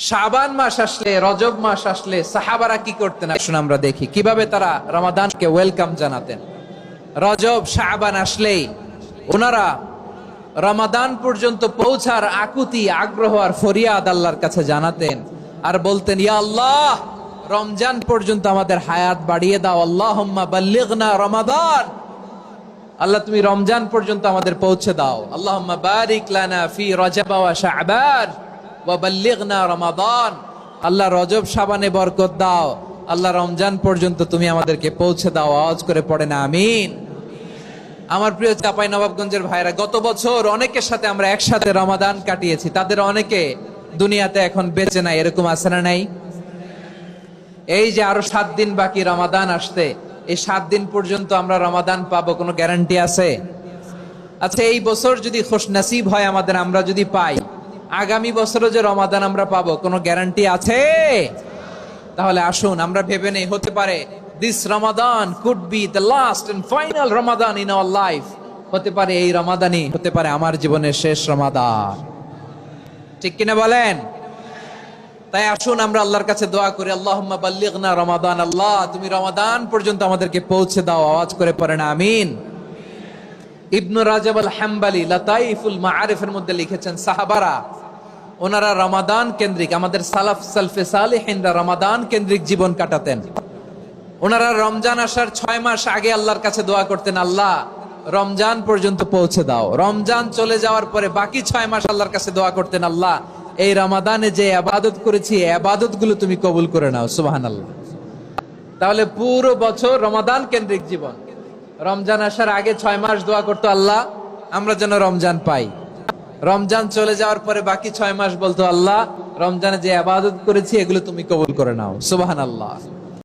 শাবান মাস আসলে, রজব মাস আসলে সাহাবারা কি করতেন আসুন আমরা দেখি কিভাবে তারা রমাদানকে ওয়েলকাম জানাতেন। রজব শাবান আসলেই ওনারা রমাদান পর্যন্ত পৌঁছার আকুতি, আগ্রহ আর ফরিয়াদ আল্লাহর কাছে জানাতেন আর বলতেন, ইয়া আল্লাহ, রমজান পর্যন্ত আমাদের হায়াত বাড়িয়ে দাও। আল্লাহুম্মা বাল্লিগনা রমাদান, আল্লাহ তুমি রমজান পর্যন্ত আমাদের পৌঁছে দাও। আল্লাহুম্মা বারিক লানা ফি রজব ওয়া শাবান ওয়া বাল্লিগনা রমাদান, আল্লাহ রজব শাবানে বরকত দাও, আল্লাহ রমজান পর্যন্ত তুমি আমাদেরকে পৌঁছে দাও। আওয়াজ করে পড়েন আমিন। আমার প্রিয় চাঁপাইনবাবগঞ্জের ভাইরা, গত বছর অনেকের সাথে আমরা একসাথে রমাদান কাটিয়েছি, তাদের অনেকে দুনিয়াতে এখন বেঁচে নাই, এরকম আছে না নাই? এই যে আরো 7 দিন বাকি রমাদান আসতে, এই 7 দিন পর্যন্ত আমরা রমাদান পাবো, কোনো গ্যারান্টি আছে? আচ্ছা, এই বছর যদি খুশনসিব হয় আমাদের, আমরা যদি পাই, আগামী বছরও যে রমাদান আমরা পাবো, কোনো গ্যারান্টি আছে? তাহলে আসুন আমরা ভেবে নেই, হতে পারে this Ramadan could be the last and final Ramadan in our life. হতে পারে এই রমাদানই হতে পারে আমার জীবনের শেষ রমাদান। ঠিক কিনা বলেন? তাই আসুন আমরা আল্লাহর কাছে দোয়া করি, আল্লাহুম্মা বাল্লিগনা রমাদান, আল্লাহ তুমি রমাদান পর্যন্ত আমাদেরকে পৌঁছে দাও। আওয়াজ করে পড়েন আমিন। ইবনু রাজব আল হাম্বলি লাতাইফুল মাআরিফের মধ্যে লিখেছেন, সাহাবারা ওনারা রমাদান কেন্দ্রিক, আমাদের সালাফ সালফে সালেহিনরা রমাদান কেন্দ্রিক জীবন কাটাতেন। ওনারা রমজান আসার 6 মাস আগে আল্লাহর কাছে দোয়া করতেন, আল্লাহ রমজান পর্যন্ত পৌঁছে দাও। রমজান চলে যাওয়ার পরে বাকি 6 মাস আল্লাহর কাছে দোয়া করতেন, আল্লাহ এই রমাদানে যে ইবাদত করেছি, ইবাদত গুলো তুমি কবুল করে নাও। সুবহানাল্লাহ। তাহলে পুরো বছর রমাদান কেন্দ্রিক জীবন। রমজান আসার আগে 6 মাস দোয়া করতো, আল্লাহ আমরা যেন রমজান পাই। রমজান চলে যাওয়ার পরে বাকি 6 মাস বলতো, আল্লাহ রমজানে যে ইবাদত করেছি এগুলো তুমি কবুল করে নাও। সুবহানাল্লাহ।